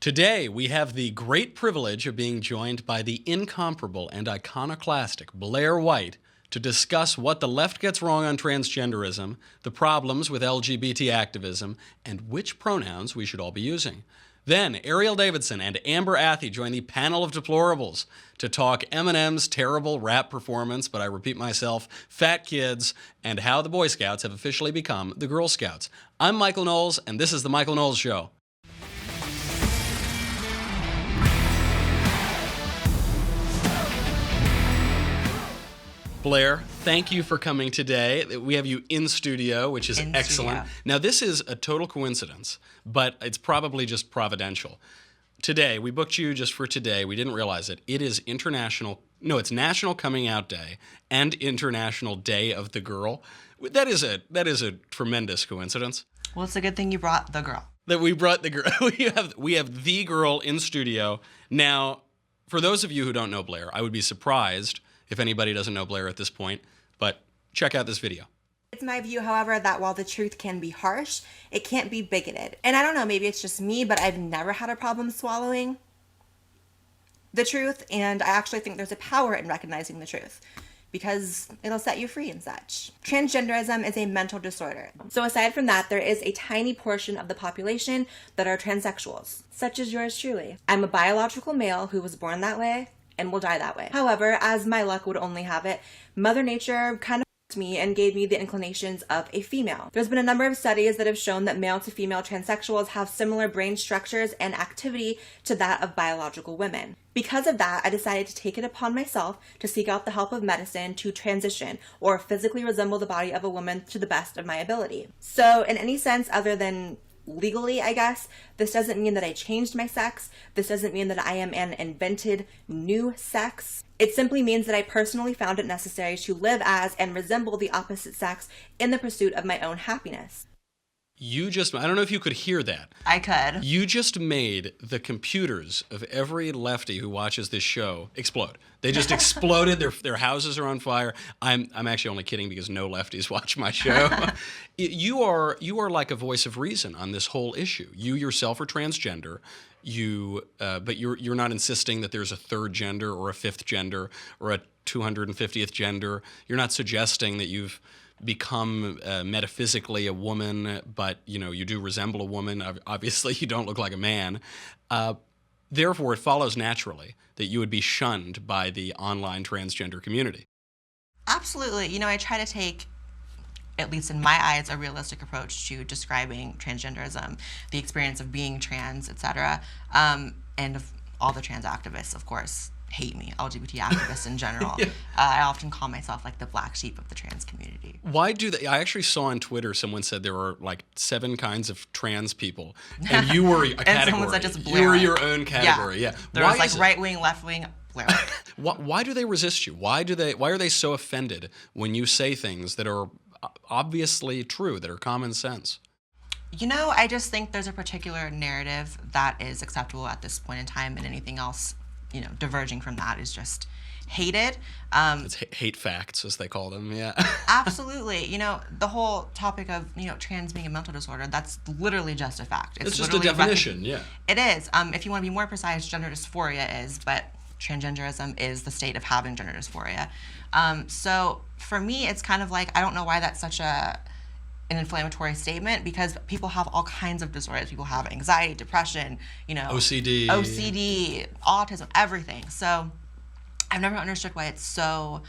Today, we have the great privilege of being joined by the incomparable and iconoclastic Blaire White to discuss what the left gets wrong on transgenderism, the problems with LGBT activism, and which pronouns we should all be using. Then, Erielle Davidson and Athey join the Panel of Deplorables to talk Eminem's terrible rap performance, but I repeat myself, fat kids, and how the Boy Scouts have officially become the Girl Scouts. I'm Michael Knowles, and this is The Michael Knowles Show. Blaire, thank you for coming today. We have you in studio, which is excellent. Studio. Now, this is a total coincidence, but it's probably just providential. Today, we booked you just for today. We didn't realize it. It is it's National Coming Out Day and International Day of the Girl. That is a tremendous coincidence. Well, it's a good thing you brought the girl. That we brought the girl. We have the girl in studio. Now, for those of you who don't know Blaire, I would be surprised if anybody doesn't know Blaire at this point, but check out this video. It's my view, however, that while the truth can be harsh, it can't be bigoted. And I don't know, maybe it's just me, but I've never had a problem swallowing the truth, and I actually think there's a power in recognizing the truth because it'll set you free and such. Transgenderism is a mental disorder. So aside from that, there is a tiny portion of the population that are transsexuals, such as yours truly. I'm a biological male who was born that way and will die that way. However, as my luck would only have it, Mother Nature kind of f***ed me and gave me the inclinations of a female. There's been a number of studies that have shown that male to female transsexuals have similar brain structures and activity to that of biological women. Because of that, I decided to take it upon myself to seek out the help of medicine to transition or physically resemble the body of a woman to the best of my ability. So in any sense other than legally, I guess, this doesn't mean that I changed my sex. This doesn't mean that I am an invented new sex. It simply means that I personally found it necessary to live as and resemble the opposite sex in the pursuit of my own happiness. I don't know if you could hear that. I could. You just made the computers of every lefty who watches this show explode. They just exploded. Their houses are on fire. I'm actually only kidding because no lefties watch my show. You are like a voice of reason on this whole issue. You yourself are transgender. But you're not insisting that there's a third gender or a fifth gender or a 250th gender. You're not suggesting that you've become metaphysically a woman, but you do resemble a woman. Obviously, you don't look like a man. Therefore, it follows naturally that you would be shunned by the online transgender community. Absolutely. I try to take, at least in my eyes, a realistic approach to describing transgenderism, the experience of being trans, etc. And of all the trans activists, of course, hate me, LGBT activists in general. Yeah. I often call myself like the black sheep of the trans community. Why do they? I actually saw on Twitter someone said there were like 7 kinds of trans people, and you were a category. And someone said just Blaire. You were your own category. Yeah. There was like right wing, left wing, Blaire. Why do they resist you? Why are they so offended when you say things that are obviously true, that are common sense? I just think there's a particular narrative that is acceptable at this point in time, and anything else diverging from that is just hated. It's hate facts, as they call them, yeah. Absolutely. The whole topic of, trans being a mental disorder, that's literally just a fact. It's just a definition, yeah. It is. If you want to be more precise, gender dysphoria is, but transgenderism is the state of having gender dysphoria. So for me, it's kind of like, I don't know why that's such an inflammatory statement, because people have all kinds of disorders. People have anxiety, depression, OCD, autism, everything. So I've never understood why it's so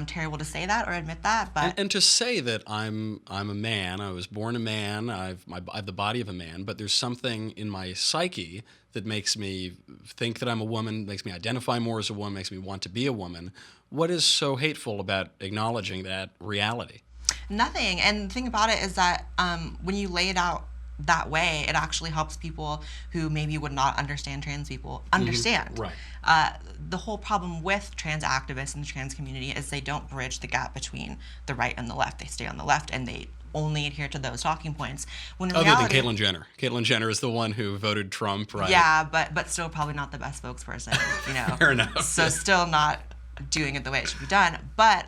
terrible to say that or admit that. But and to say that I'm a man, I was born a man, I have the body of a man, but there's something in my psyche that makes me think that I'm a woman, makes me identify more as a woman, makes me want to be a woman. What is so hateful about acknowledging that reality? Nothing. And the thing about it is that when you lay it out that way, it actually helps people who maybe would not understand trans people understand. Mm-hmm. Right. The whole problem with trans activists and the trans community is they don't bridge the gap between the right and the left. They stay on the left and they only adhere to those talking points. When in reality, than Caitlyn Jenner. Caitlyn Jenner is the one who voted Trump, right? Yeah, but still probably not the best spokesperson. Fair enough. So still not doing it the way it should be done. But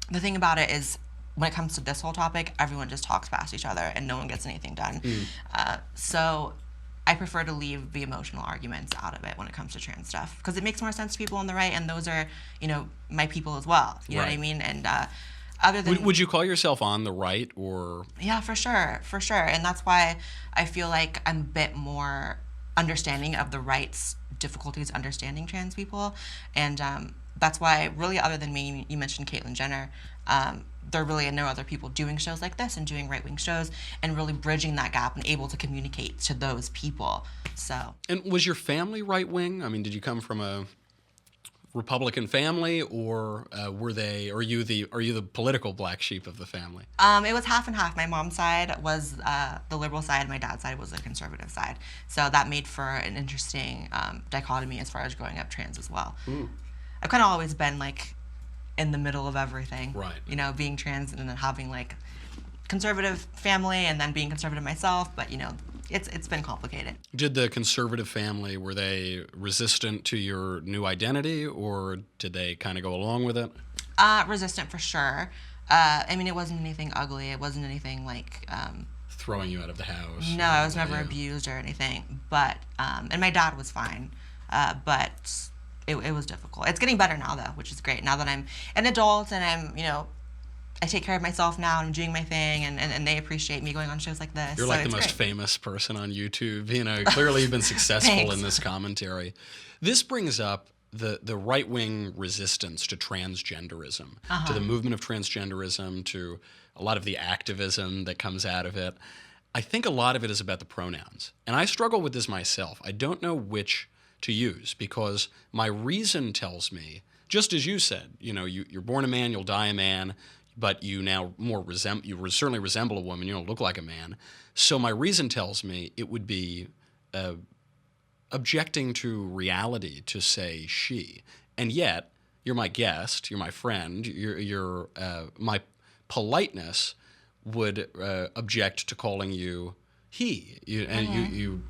the thing about it is, when it comes to this whole topic, everyone just talks past each other and no one gets anything done. So I prefer to leave the emotional arguments out of it when it comes to trans stuff, because it makes more sense to people on the right, and those are, my people as well. You know what I mean? And other than would you call yourself on the right, or? Yeah, for sure, and that's why I feel like I'm a bit more understanding of the right's difficulties understanding trans people, and that's why, really, other than me, you mentioned Caitlyn Jenner. There really are no other people doing shows like this and doing right-wing shows and really bridging that gap and able to communicate to those people. So. And was your family right-wing? I mean, did you come from a Republican family, or are you the political black sheep of the family? It was half and half. My mom's side was the liberal side. My dad's side was the conservative side. So that made for an interesting dichotomy as far as growing up trans as well. I've kind of always been like in the middle of everything. Right. Being trans and then having like conservative family and then being conservative myself, but it's been complicated. Did the conservative family, were they resistant to your new identity, or did they kind of go along with it? Resistant for sure. I mean, it wasn't anything ugly. It wasn't anything like throwing you out of the house. No, I was never abused or anything. But and my dad was fine. But it was difficult. It's getting better now, though, which is great. Now that I'm an adult and I'm, I take care of myself now and I'm doing my thing, and they appreciate me going on shows like this. You're like the most famous person on YouTube. Clearly you've been successful in this commentary. This brings up the right-wing resistance to transgenderism, to the movement of transgenderism, to a lot of the activism that comes out of it. I think a lot of it is about the pronouns. And I struggle with this myself. I don't know which to use, because my reason tells me, just as you said, you're born a man, you'll die a man, but you now certainly resemble a woman, you don't look like a man. So my reason tells me it would be objecting to reality to say she. And yet, you're my guest, you're my friend, you're my politeness would object to calling you he.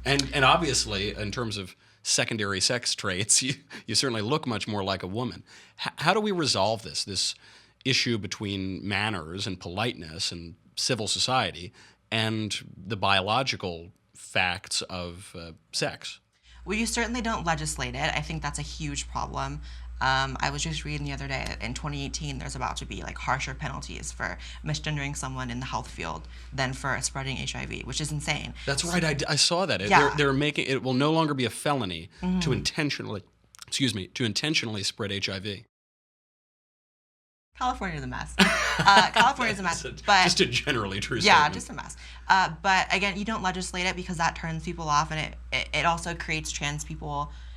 And obviously, in terms of secondary sex traits, you certainly look much more like a woman. How do we resolve this issue between manners and politeness and civil society and the biological facts of sex? Well, you certainly don't legislate it. I think that's a huge problem. I was just reading the other day, in 2018, there's about to be like harsher penalties for misgendering someone in the health field than for spreading HIV, which is insane. That's right. I saw that. Yeah. They're making it will no longer be a felony to intentionally spread HIV. California's a mess. California's a mess. But just a generally true statement. statement. Just a mess. But again, you don't legislate it because that turns people off, and it also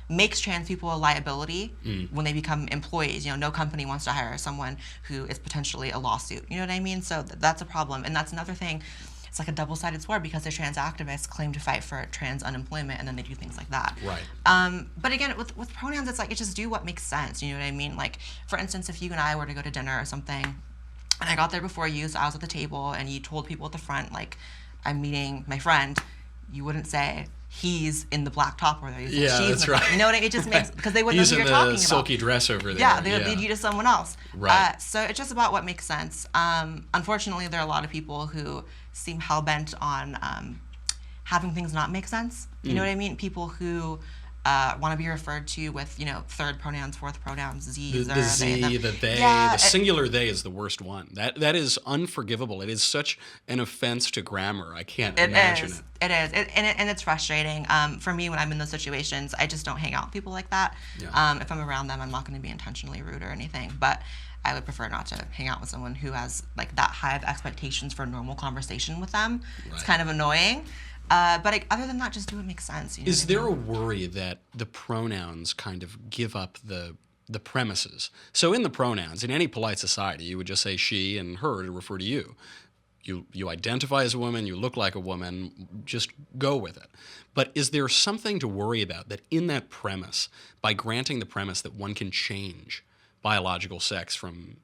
makes trans people a liability when they become employees. No company wants to hire someone who is potentially a lawsuit. You know what I mean? So that's a problem. And that's another thing. It's like a double-sided sword, because the trans activists claim to fight for trans unemployment, and then they do things like that. Right. But again, with pronouns, it's like, you just do what makes sense. You know what I mean? Like, for instance, if you and I were to go to dinner or something, and I got there before you, so I was at the table, and you told people at the front, like, I'm meeting my friend, you wouldn't say, he's in the black top over there. Yeah, that's right. You know what I mean? It just makes, because they wouldn't know who you're talking about. He's in the silky dress over there. Yeah, they would lead you to someone else. Right. So it's just about what makes sense. Unfortunately, there are a lot of people who seem hell-bent on having things not make sense. You know what I mean? People who want to be referred to with, third pronouns, fourth pronouns, z's, the z, the they. Yeah, the singular they is the worst one. That is unforgivable. It is such an offense to grammar. I can't imagine it. It is. And it's frustrating. For me, when I'm in those situations, I just don't hang out with people like that. Yeah. If I'm around them, I'm not going to be intentionally rude or anything. But I would prefer not to hang out with someone who has like that high of expectations for a normal conversation with them. Right. It's kind of annoying. But other than that, just do what makes sense. Is there a worry that the pronouns kind of give up the premises? So in the pronouns, in any polite society, you would just say she and her to refer to you. You identify as a woman, you look like a woman, just go with it. But is there something to worry about that in that premise, by granting the premise that one can change biological sex from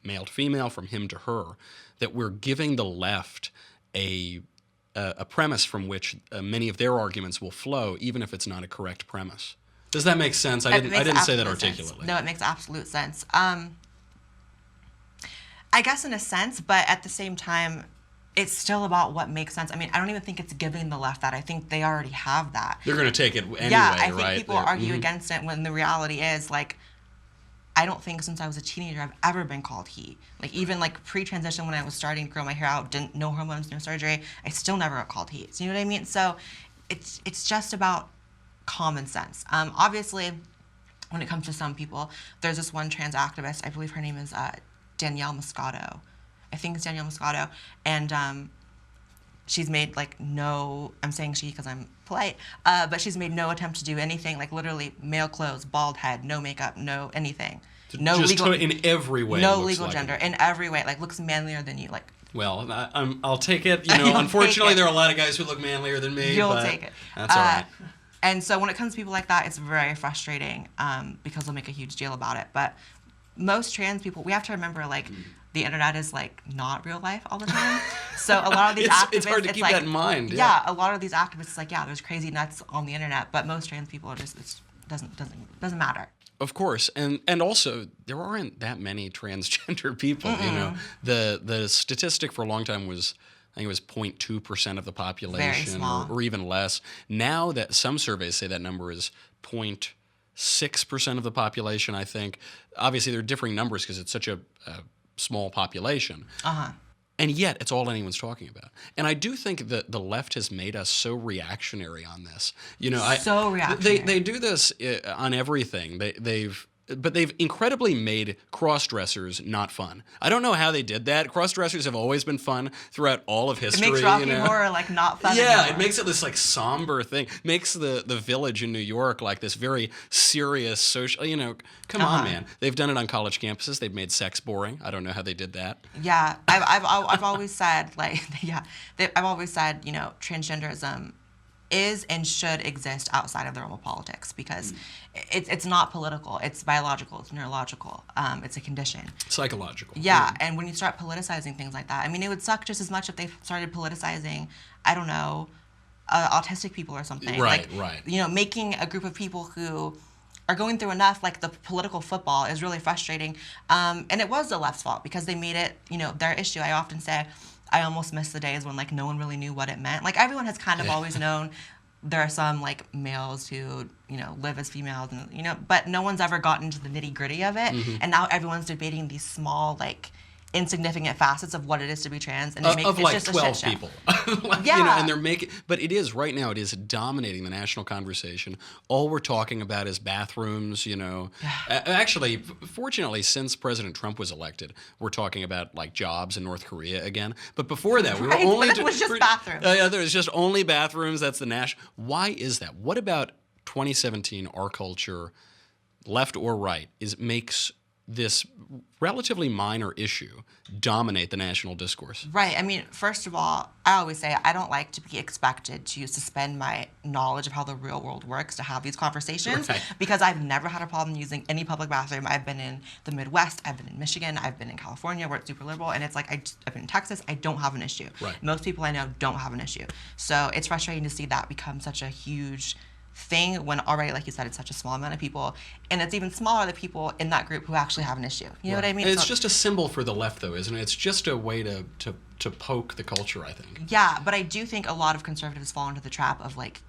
male to female, from him to her, that we're giving the left a premise from which many of their arguments will flow, even if it's not a correct premise? Does that make sense? I didn't say that articulately. No, it makes absolute sense. I guess in a sense, but at the same time, it's still about what makes sense. I mean, I don't even think it's giving the left that. I think they already have that. They're going to take it anyway, yeah, I think right? people argue against it when the reality is, like, I don't think since I was a teenager I've ever been called he. Like, even like pre-transition when I was starting to grow my hair out, no hormones, no surgery, I still never got called he. So you know what I mean? So it's just about common sense. Obviously, when it comes to some people, there's this one trans activist, I believe her name is Danielle Moscato. I think it's Danielle Moscato, and she's made like no, I'm saying she because I'm polite, but she's made no attempt to do anything, like literally male clothes, bald head, no makeup, no anything. No just legal, in every way. no legal gender, in every way, like looks manlier than you, like. Well, I'll take it. You know, unfortunately, there are a lot of guys who look manlier than me. You'll but take it. That's all right. And so when it comes to people like that, it's very frustrating because they'll make a huge deal about it. But most trans people, we have to remember, like, the internet is, like, not real life all the time. So a lot of these activists... It's hard to keep like, that in mind. Yeah, a lot of these activists, like, yeah, there's crazy nuts on the internet, but most trans people are just, it doesn't matter. Of course, and also there aren't that many transgender people. You know, the statistic for a long time was, I think it was 0.2% of the population, Very small. or even less. Now that some surveys say that number is 0.6% of the population, I think. Obviously, there are differing numbers because it's such a small population. And yet, it's all anyone's talking about. And I do think that the left has made us so reactionary on this. You know, So reactionary. They do this on everything. But they've incredibly made cross-dressers not fun. I don't know how they did that. Cross-dressers have always been fun throughout all of history. It makes Rocky Horror, like, not fun anymore. It makes it this, like, somber thing. Makes the Village in New York, like, this very serious social, you know, come on, man. They've done it on college campuses. They've made sex boring. I don't know how they did that. Yeah, I've always said, like, I've always said, you know, transgenderism is and should exist outside of the realm of politics because it's not political. It's biological. It's neurological. It's a condition. Psychological. Yeah, and when you start politicizing things like that, I mean, it would suck just as much if they started politicizing, I don't know, autistic people or something. Right, like, right. You know, making a group of people who are going through enough, like the political football is really frustrating. And it was the left's fault because they made it, you know, their issue. I often say, I almost miss the days when, like, no one really knew what it meant. Like, everyone has kind of always known there are some, like, males who, you know, live as females, and, you know, but no one's ever gotten to the nitty-gritty of it. And now everyone's debating these small, like, insignificant facets of what it is to be trans, and of it's like just 12 a shit show. people. Like, Yeah. You know, and they're making, but it is right now. It is dominating the national conversation. All we're talking about is bathrooms. You know, actually, fortunately, since President Trump was elected, we're talking about like jobs in North Korea again. But before that, we were only. But it was just bathrooms. Yeah, there was just only bathrooms. That's the national. Why is that? What about 2017? Our culture, left or right, makes this relatively minor issue dominate the national discourse. Right. I mean, first of all, I always say I don't like to be expected to suspend my knowledge of how the real world works to have these conversations because I've never had a problem using any public bathroom. I've been in the Midwest, I've been in Michigan, I've been in California where it's super liberal, and it's like I've been in Texas, I don't have an issue. Right. Most people I know don't have an issue. So it's frustrating to see that become such a huge thing when already, like you said, it's such a small amount of people, and it's even smaller the people in that group who actually have an issue. You know what I mean? And it's just a symbol for the left, though, isn't it? It's just a way to poke the culture, I think. Yeah, but I do think a lot of conservatives fall into the trap of, like,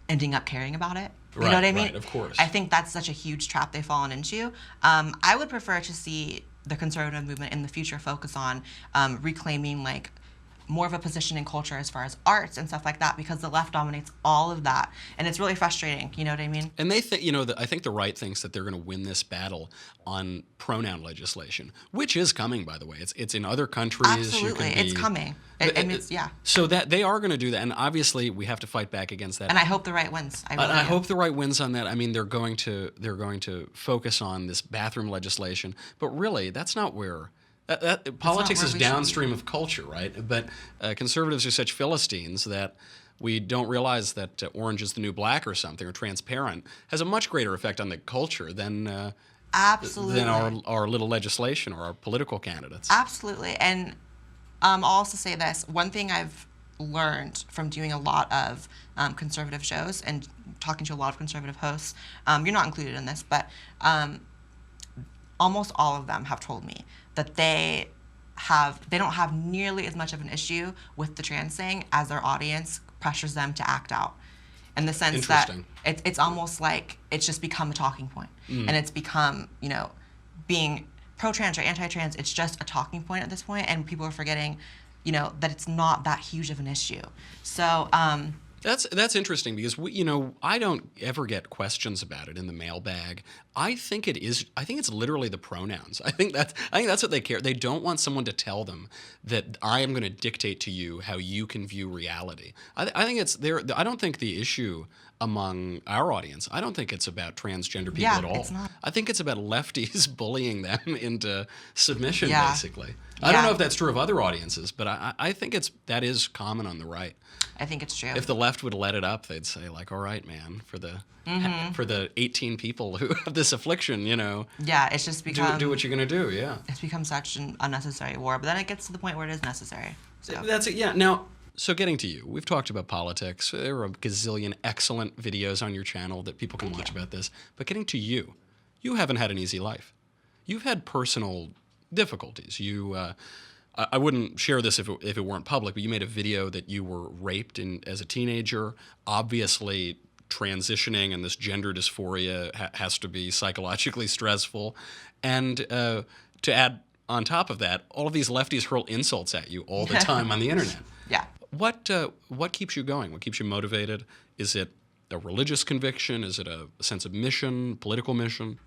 ending up caring about it. You know what I mean? Right, of course. I think that's such a huge trap they've fallen into. I would prefer to see the conservative movement in the future focus on reclaiming, like, more of a position in culture as far as arts and stuff like that, because the left dominates all of that, and it's really frustrating. You know what I mean? And they think, you know, I think the right thinks that they're going to win this battle on pronoun legislation, which is coming, by the way. It's in other countries. Absolutely, it's coming. Yeah. So that they are going to do that, and obviously we have to fight back against that. And I hope the right wins. I hope the right wins on that. I mean, they're going to focus on this bathroom legislation, but really, that's not where. Politics is downstream of culture, right? But conservatives are such Philistines that we don't realize that orange is the new black or something, or transparent, has a much greater effect on the culture than Absolutely. than our little legislation or our political candidates. Absolutely. And I'll also say this. One thing I've learned from doing a lot of conservative shows and talking to a lot of conservative hosts, you're not included in this, but almost all of them have told me that they don't have nearly as much of an issue with the trans thing as their audience pressures them to act out. In the sense that it's almost like it's just become a talking point. And it's become, being pro-trans or anti-trans, it's just a talking point at this point, and people are forgetting, that it's not that huge of an issue. So that's interesting because I don't ever get questions about it in the mailbag. I think it's literally the pronouns. I think that's what they care. They don't want someone to tell them that I am going to dictate to you how you can view reality. I think it's there. I don't think the issue among our audience, I don't think it's about transgender people at all. It's not. I think it's about lefties bullying them into submission, basically. I don't know if that's true of other audiences, but I think that is common on the right. I think it's true. If the left would let it up, they'd say like, "All right, man, for the 18 people who have this affliction, Yeah, it's just become do what you're gonna do." Yeah, it's become such an unnecessary war. But then it gets to the point where it is necessary. So. That's it. Yeah. Now, so getting to you, we've talked about politics. There are a gazillion excellent videos on your channel that people can watch about this. But getting to you, you haven't had an easy life. You've had personal difficulties. I wouldn't share this if it weren't public, but you made a video that you were raped as a teenager. Obviously, transitioning and this gender dysphoria has to be psychologically stressful. And to add on top of that, all of these lefties hurl insults at you all the time on the internet. Yeah. What keeps you going? What keeps you motivated? Is it a religious conviction? Is it a sense of mission, political mission?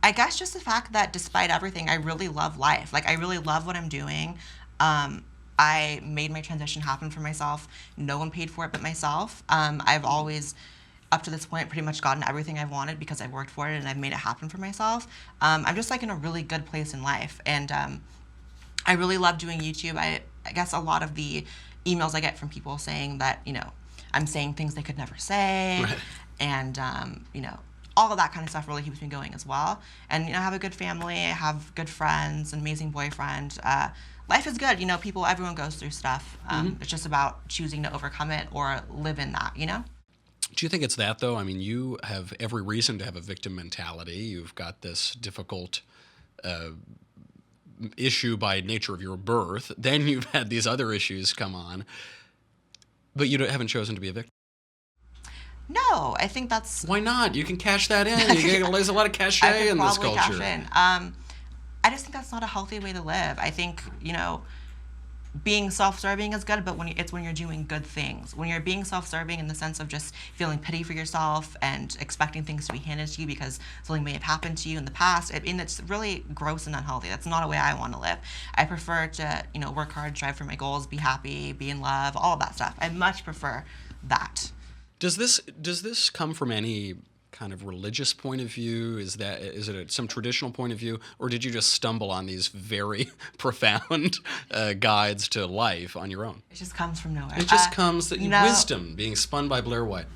I guess just the fact that despite everything, I really love life. Like, I really love what I'm doing. I made my transition happen for myself. No one paid for it but myself. I've always, up to this point, pretty much gotten everything I've wanted because I've worked for it and I've made it happen for myself. I'm just like in a really good place in life. And I really love doing YouTube. I guess a lot of the emails I get from people saying that, I'm saying things they could never say. Right. And, all of that kind of stuff really keeps me going as well. And, I have a good family, I have good friends, an amazing boyfriend. Life is good, everyone goes through stuff. It's just about choosing to overcome it or live in that, Do you think it's that, though? I mean, you have every reason to have a victim mentality. You've got this difficult issue by nature of your birth. Then you've had these other issues come on. But you haven't chosen to be a victim. No, I think that's... Why not? You can cash that in. There's a lot of cachet in this culture. Cash in. I just think that's not a healthy way to live. I think, being self-serving is good, but when you're doing good things. When you're being self-serving in the sense of just feeling pity for yourself and expecting things to be handed to you because something may have happened to you in the past, it's really gross and unhealthy. That's not a way I want to live. I prefer to, work hard, strive for my goals, be happy, be in love, all of that stuff. I much prefer that. Does this come from any kind of religious point of view? Is it some traditional point of view, or did you just stumble on these very profound guides to life on your own? It just comes from nowhere. It just comes wisdom being spun by Blaire White.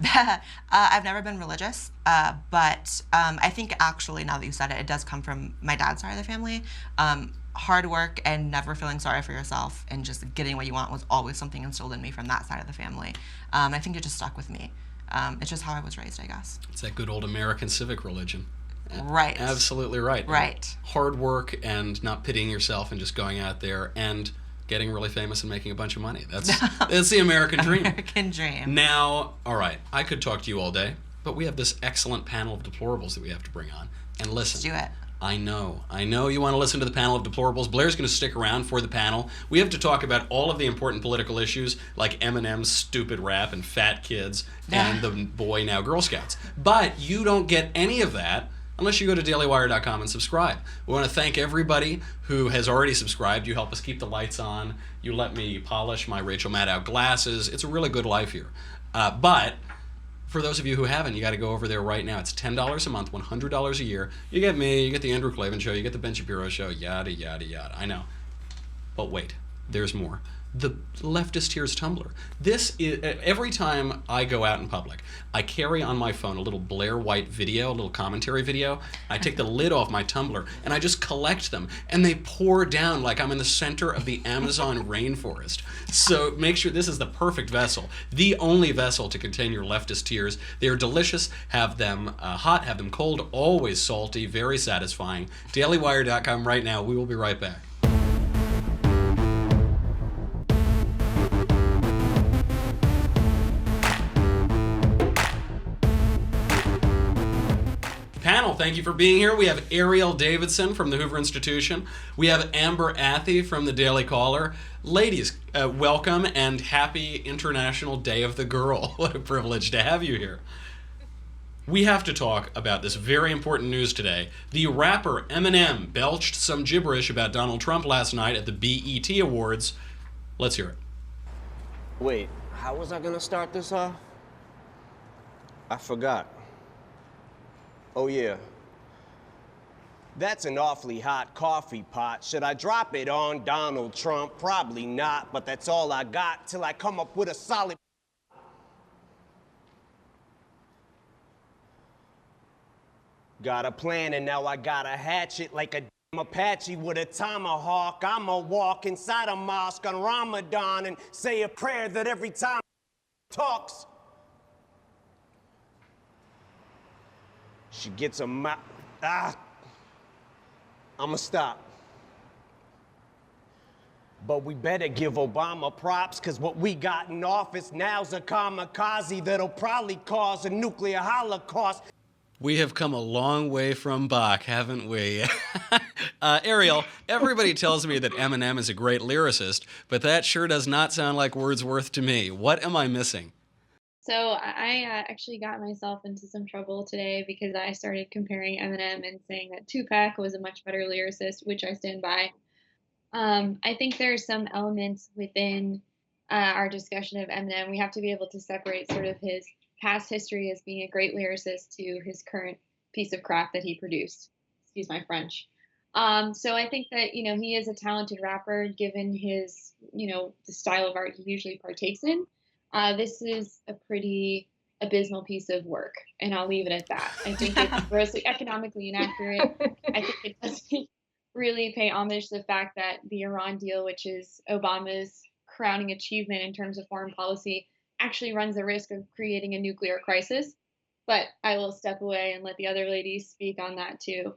I've never been religious, but I think actually now that you said it, it does come from my dad's side of the family. Hard work and never feeling sorry for yourself and just getting what you want was always something instilled in me from that side of the family. I think it just stuck with me. It's just how I was raised, I guess. It's that good old American civic religion. Right. Absolutely right. Right. Hard work and not pitying yourself and just going out there and getting really famous and making a bunch of money. That's the American dream. American dream. Now, all right, I could talk to you all day, but we have this excellent panel of deplorables that we have to bring on. And listen. Let's do it. I know you want to listen to the panel of deplorables. Blaire's going to stick around for the panel. We have to talk about all of the important political issues like Eminem's stupid rap and fat kids and the boy now Girl Scouts. But you don't get any of that unless you go to dailywire.com and subscribe. We want to thank everybody who has already subscribed. You help us keep the lights on. You let me polish my Rachel Maddow glasses. It's a really good life here. But for those of you who haven't, you got to go over there right now. It's $10 a month, $100 a year. You get me, you get the Andrew Klavan Show, you get the Ben Shapiro Show, yada, yada, yada. I know. But wait, there's more. the leftist tears Tumblr. This is, every time I go out in public, I carry on my phone a little Blaire White video, a little commentary video. I take the lid off my Tumblr and I just collect them, and they pour down like I'm in the center of the Amazon rainforest. So make sure this is the perfect vessel, the only vessel to contain your leftist tears. They are delicious. Have them hot, have them cold, always salty, very satisfying. DailyWire.com right now. We will be right back. Panel, thank you for being here. We have Erielle Davidson from the Hoover Institution. We have Amber Athey from the Daily Caller. Ladies, welcome and happy International Day of the Girl. What a privilege to have you here. We have to talk about this very important news today. The rapper Eminem belched some gibberish about Donald Trump last night at the BET Awards. Let's hear it. Wait, how was I gonna start this off? I forgot. Oh yeah. That's an awfully hot coffee pot. Should I drop it on Donald Trump? Probably not, but that's all I got till I come up with a solid. Got a plan and now I got a hatchet like a Apache with a tomahawk. I'ma walk inside a mosque on Ramadan and say a prayer that every time talks, she gets a I'ma stop. But we better give Obama props, cause what we got in office now's a kamikaze that'll probably cause a nuclear holocaust. We have come a long way from Bach, haven't we? Erielle, everybody tells me that Eminem is a great lyricist, but that sure does not sound like Wordsworth to me. What am I missing? So I actually got myself into some trouble today because I started comparing Eminem and saying that Tupac was a much better lyricist, which I stand by. I think there are some elements within our discussion of Eminem. We have to be able to separate sort of his past history as being a great lyricist to his current piece of crap that he produced. Excuse my French. So I think that, he is a talented rapper given his, the style of art he usually partakes in. This is a pretty abysmal piece of work, and I'll leave it at that. I think it's grossly economically inaccurate. I think it doesn't really pay homage to the fact that the Iran deal, which is Obama's crowning achievement in terms of foreign policy, actually runs the risk of creating a nuclear crisis. But I will step away and let the other ladies speak on that too.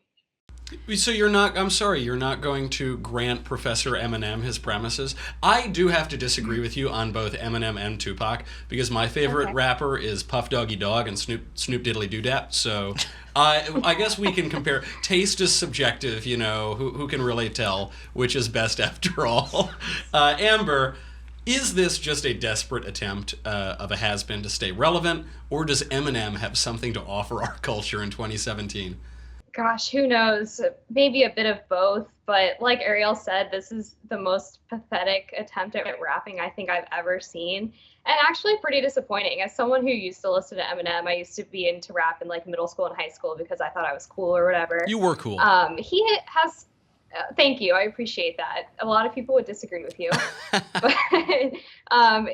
So you're not going to grant Professor Eminem his premises? I do have to disagree with you on both Eminem and Tupac, because my favorite rapper is Puff Doggy Dogg and Snoop Diddly Doo Dap. So I guess we can compare. Taste is subjective, who can really tell which is best after all? Amber, is this just a desperate attempt of a has-been to stay relevant, or does Eminem have something to offer our culture in 2017? Gosh, who knows? Maybe a bit of both, but like Erielle said, this is the most pathetic attempt at rapping I think I've ever seen, and actually pretty disappointing. As someone who used to listen to Eminem, I used to be into rap in like middle school and high school because I thought I was cool or whatever. You were cool. He has, thank you, I appreciate that. A lot of people would disagree with you, but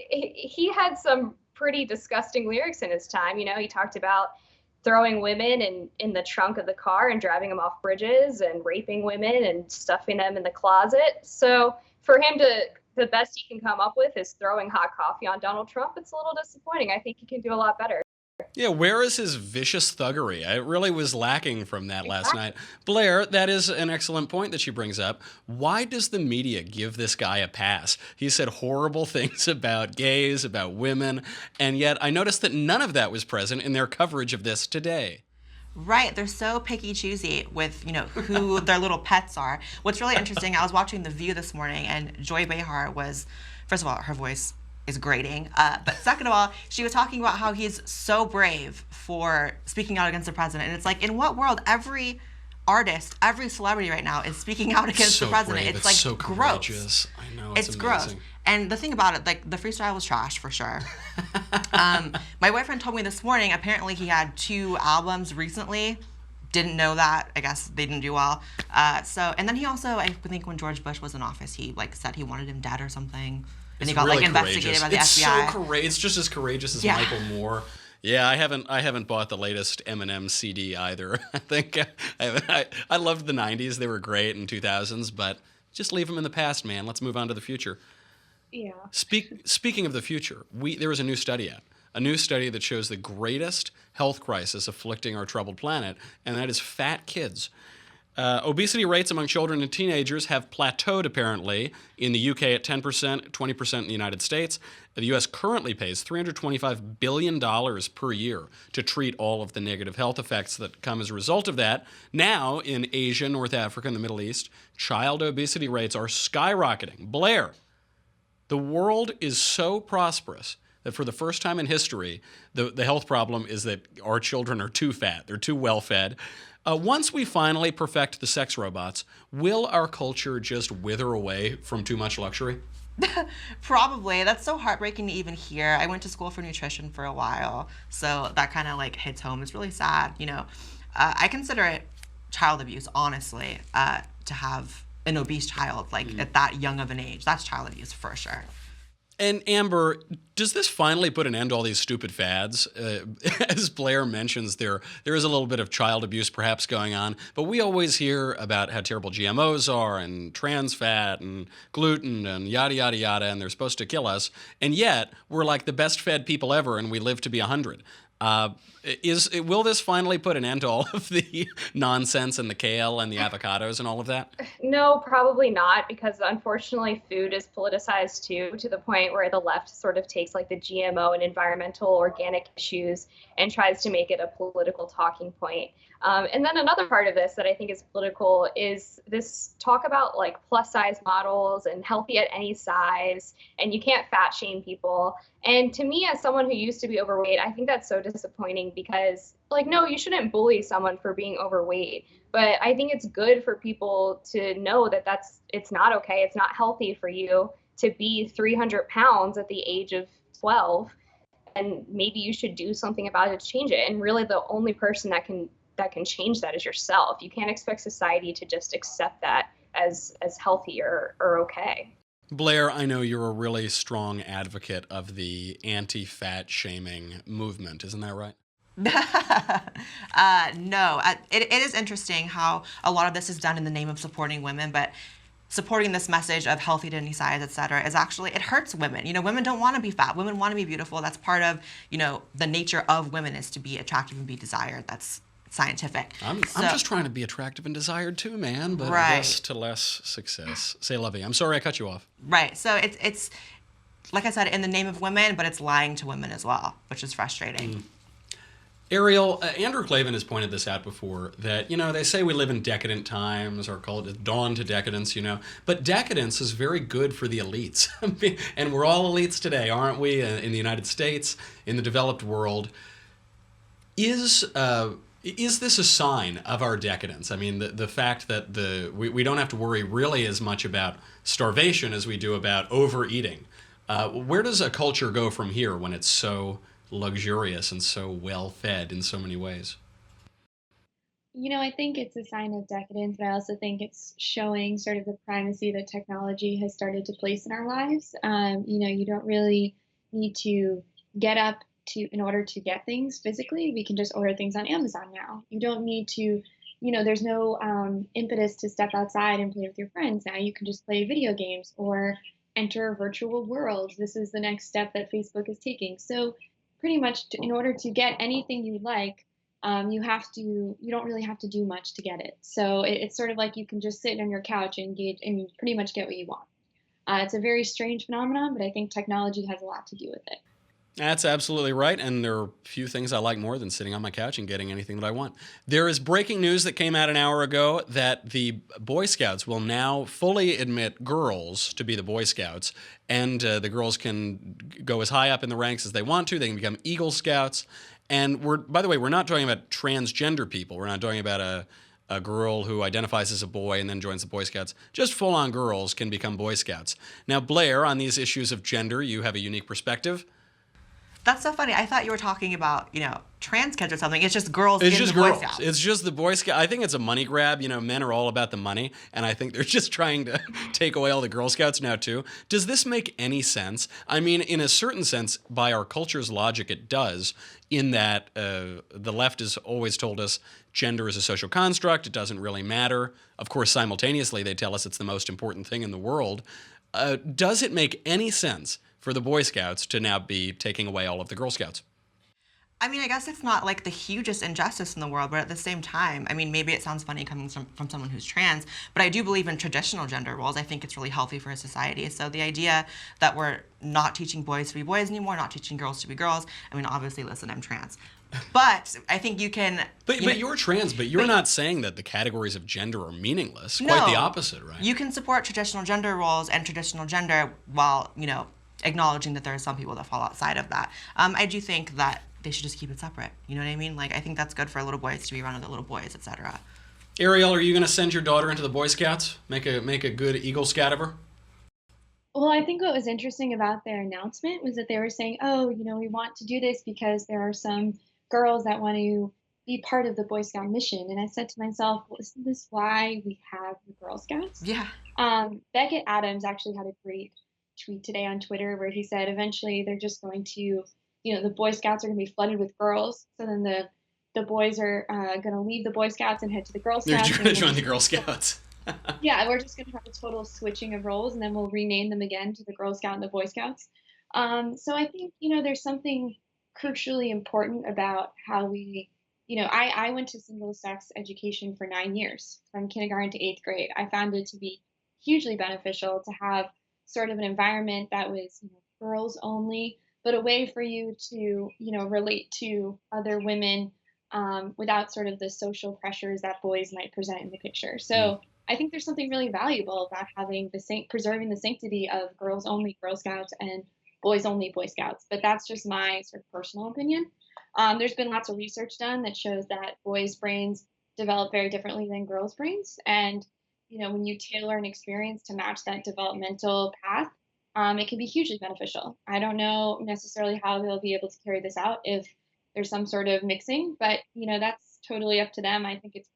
he had some pretty disgusting lyrics in his time. He talked about throwing women in the trunk of the car and driving them off bridges and raping women and stuffing them in the closet. So for him the best he can come up with is throwing hot coffee on Donald Trump. It's a little disappointing. I think he can do a lot better. Yeah, where is his vicious thuggery? It really was lacking from that last night. Blaire, that is an excellent point that she brings up. Why does the media give this guy a pass? He said horrible things about gays, about women, and yet I noticed that none of that was present in their coverage of this today. Right, they're so picky choosy with who their little pets are. What's really interesting, I was watching The View this morning, and Joy Behar was, first of all, her voice is grating, but second of all, she was talking about how he's so brave for speaking out against the president, and it's like, in what world every artist, every celebrity right now is speking out against the president? Brave. It's like so gross. Courageous. I know, it's amazing. Gross. And the thing about it, like, the freestyle was trash for sure. My boyfriend told me this morning, apparently he had 2 albums recently. Didn't know that. I guess they didn't do well. And then he also, I think when George Bush was in office, he said he wanted him dead or something. And he got like investigated by the FBI. It's just as courageous as Yeah. Michael Moore. Yeah, I haven't bought the latest Eminem CD either. I think I loved the '90s; they were great, in 2000s, but just leave them in the past, man. Let's move on to the future. Yeah. Speaking of the future, there was a new study out. A new study that shows the greatest health crisis afflicting our troubled planet, and that is fat kids. Obesity rates among children and teenagers have plateaued, apparently, in the UK at 10%, 20% in the United States. The U.S. currently pays $325 billion per year to treat all of the negative health effects that come as a result of that. Now, in Asia, North Africa, and the Middle East, child obesity rates are skyrocketing. Blaire, the world is so prosperous that for the first time in history, the health problem is that our children are too fat. They're too well-fed. Once we finally perfect the sex robots, will our culture just wither away from too much luxury? Probably. That's so heartbreaking to even hear. I went to school for nutrition for a while, so that kind of like hits home. It's really sad, you know. I consider it child abuse, honestly, to have an obese child like at that young of an age. That's child abuse for sure. And Amber, does this finally put an end to all these stupid fads? As Blaire mentions, there is a little bit of child abuse perhaps going on, but we always hear about how terrible GMOs are and trans fat and gluten and yada, yada, yada, and they're supposed to kill us. And yet, we're like the best fed people ever and we live to be 100. Will this finally put an end to all of the nonsense and the kale and the avocados and all of that? No, probably not, because unfortunately food is politicized too, to the point where the left sort of takes like the GMO and environmental organic issues and tries to make it a political talking point. And then another part of this that I think is political is this talk about like plus size models and healthy at any size, and you can't fat shame people. And to me, as someone who used to be overweight, I think that's so disappointing because, like, no, you shouldn't bully someone for being overweight. But I think it's good for people to know that it's not okay. It's not healthy for you to be 300 pounds at the age of 12. And maybe you should do something about it to change it. And really the only person that can change that is yourself. You can't expect society to just accept that as healthy or okay. Blaire, I know you're a really strong advocate of the anti-fat shaming movement. Isn't that right? No. It is interesting how a lot of this is done in the name of supporting women, but supporting this message of healthy to any size, et cetera, is actually, it hurts women. You know, women don't want to be fat. Women want to be beautiful. That's part of, you know, the nature of women is to be attractive and be desired. That's scientific. I'm just trying to be attractive and desired too, man, but I guess to less success. Say lovey. I'm sorry I cut you off. Right. So it's like I said, in the name of women, but it's lying to women as well, which is frustrating. Erielle, Andrew Clavin has pointed this out before, that, you know, they say we live in decadent times, or call it dawn to decadence, you know, but decadence is very good for the elites. And we're all elites today, aren't we, in the United States, in the developed world. Is this a sign of our decadence? I mean, the fact that we don't have to worry really as much about starvation as we do about overeating. Where does a culture go from here when it's so luxurious and so well-fed in so many ways? You know, I think it's a sign of decadence, but I also think it's showing sort of the primacy that technology has started to place in our lives. You know, you don't really need to get up in order to get things physically. We can just order things on Amazon now. You don't need to, you know, there's no impetus to step outside and play with your friends. Now you can just play video games or enter virtual worlds. This is the next step that Facebook is taking. So pretty much in order to get anything you like, you don't really have to do much to get it. So it's sort of like you can just sit on your couch and engage and you pretty much get what you want. It's a very strange phenomenon, but I think technology has a lot to do with it. That's absolutely right, and there are few things I like more than sitting on my couch and getting anything that I want. There is breaking news that came out an hour ago that the Boy Scouts will now fully admit girls to be the Boy Scouts, and the girls can go as high up in the ranks as they want to. They can become Eagle Scouts, and by the way, we're not talking about transgender people. We're not talking about a girl who identifies as a boy and then joins the Boy Scouts. Just full-on girls can become Boy Scouts. Now, Blaire, on these issues of gender, you have a unique perspective. That's so funny. I thought you were talking about, you know, trans kids or something. It's just girls It's in just the Boy girls. Scouts. It's just the Boy Scout. I think it's a money grab. Men are all about the money, and I think they're just trying to take away all the Girl Scouts now too. Does this make any sense? I mean, in a certain sense, by our culture's logic, it does. In that the left has always told us gender is a social construct. It doesn't really matter. Of course, simultaneously, they tell us it's the most important thing in the world. Does it make any sense for the Boy Scouts to now be taking away all of the Girl Scouts? I mean, I guess it's not like the hugest injustice in the world, but at the same time, I mean, maybe it sounds funny coming from someone who's trans, but I do believe in traditional gender roles. I think it's really healthy for a society. So the idea that we're not teaching boys to be boys anymore, not teaching girls to be girls, I mean, obviously, listen, I'm trans. But I think you can... But you're trans, but you're not saying that the categories of gender are meaningless. No, Quite the opposite, right? You can support traditional gender roles and traditional gender while, acknowledging that there are some people that fall outside of that. I do think that they should just keep it separate. You know what I mean? Like, I think that's good for little boys to be around other little boys, etc. Erielle, are you going to send your daughter into the Boy Scouts? Make a good Eagle Scout of her? Well, I think what was interesting about their announcement was that they were saying, oh, we want to do this because there are some girls that want to be part of the Boy Scout mission. And I said to myself, well, isn't this why we have the Girl Scouts? Yeah. Beckett Adams actually had a great tweet today on Twitter where he said eventually they're just going to, the Boy Scouts are going to be flooded with girls. So then the boys are going to leave the Boy Scouts and head to the Girl Scouts. They're going to join the Girl Scouts. Yeah, we're just going to have a total switching of roles, and then we'll rename them again to the Girl Scout and the Boy Scouts. So I think, there's something crucially important about how we, I went to single-sex education for 9 years, from kindergarten to 8th grade. I found it to be hugely beneficial to have sort of an environment that was girls only, but a way for you to, relate to other women without sort of the social pressures that boys might present in the picture. So I think there's something really valuable about having preserving the sanctity of girls only Girl Scouts and boys only Boy Scouts. But that's just my sort of personal opinion. There's been lots of research done that shows that boys' brains develop very differently than girls' brains. And, when you tailor an experience to match that developmental path, it can be hugely beneficial. I don't know necessarily how they'll be able to carry this out if there's some sort of mixing, but that's totally up to them. I think it's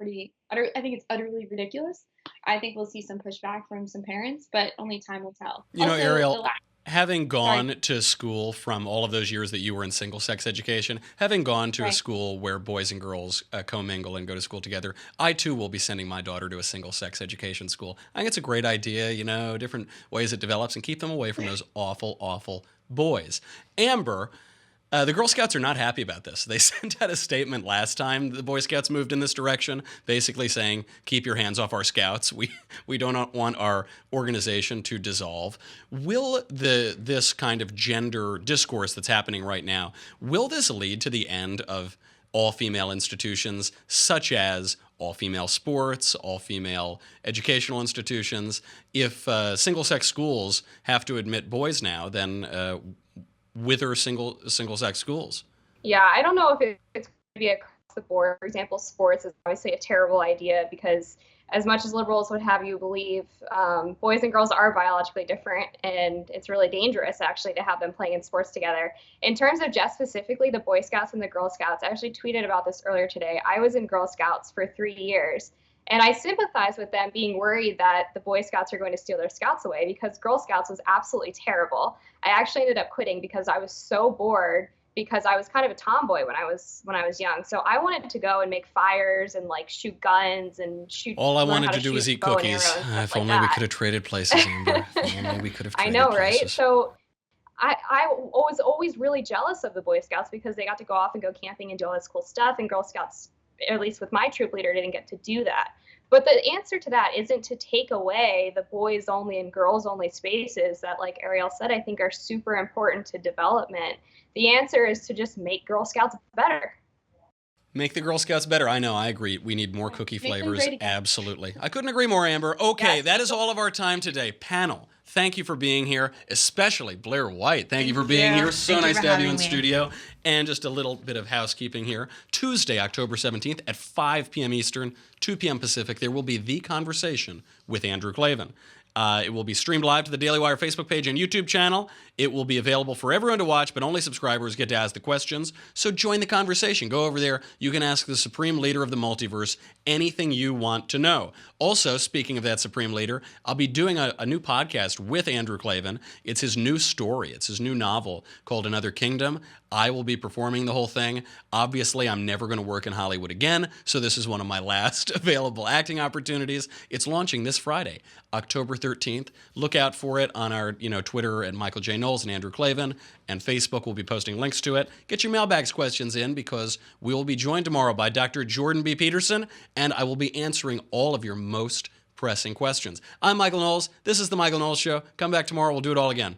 utterly ridiculous. I think we'll see some pushback from some parents, but only time will tell. Erielle, having gone to school from all of those years that you were in single-sex education, having gone to a school where boys and girls commingle and go to school together, I too will be sending my daughter to a single-sex education school. I think it's a great idea, different ways it develops, and keep them away from those awful, awful boys. Amber, the Girl Scouts are not happy about this. They sent out a statement last time the Boy Scouts moved in this direction, basically saying, keep your hands off our scouts. We don't want our organization to dissolve. Will this kind of gender discourse that's happening right now, will this lead to the end of all-female institutions such as all-female sports, all-female educational institutions? If single-sex schools have to admit boys now, then wither single-sex schools? Yeah, I don't know if it's going to be across the board. For example, sports is obviously a terrible idea because as much as liberals would have you believe, boys and girls are biologically different, and it's really dangerous actually to have them playing in sports together. In terms of just specifically the Boy Scouts and the Girl Scouts, I actually tweeted about this earlier today. I was in Girl Scouts for 3 years. And I sympathize with them being worried that the Boy Scouts are going to steal their Scouts away because Girl Scouts was absolutely terrible. I actually ended up quitting because I was so bored because I was kind of a tomboy when I was young. So I wanted to go and make fires and shoot guns and shoot. All I wanted to do was eat cookies. If only we could have traded places, Amber. If only we could have traded I know, places. right? So I was always really jealous of the Boy Scouts because they got to go off and go camping and do all this cool stuff, and Girl Scouts, at least with my troop leader, didn't get to do that. But the answer to that isn't to take away the boys only and girls only spaces that, like Erielle said, I think are super important to development. The answer is to just make Girl Scouts better. Make the Girl Scouts better. I know, I agree. We need more cookie flavors. Absolutely. I couldn't agree more, Amber. Okay, that is all of our time today. Panel, thank you for being here, especially Blaire White. Thank you for being here. So nice to have you in studio. And just a little bit of housekeeping here. Tuesday, October 17th at 5 p.m. Eastern, 2 p.m. Pacific, there will be The Conversation with Andrew Clavin. It will be streamed live to the Daily Wire Facebook page and YouTube channel. It will be available for everyone to watch, but only subscribers get to ask the questions. So join the conversation. Go over there. You can ask the supreme leader of the multiverse anything you want to know. Also, speaking of that supreme leader, I'll be doing a new podcast with Andrew Klavan. It's his new story. It's his new novel called Another Kingdom. I will be performing the whole thing. Obviously, I'm never going to work in Hollywood again, so this is one of my last available acting opportunities. It's launching this Friday, October 13th. Look out for it on our Twitter at Michael J. Knowles and Andrew Klavan, and Facebook will be posting links to it. Get your mailbags questions in because we will be joined tomorrow by Dr. Jordan B. Peterson, and I will be answering all of your most pressing questions. I'm Michael Knowles. This is The Michael Knowles Show. Come back tomorrow. We'll do it all again.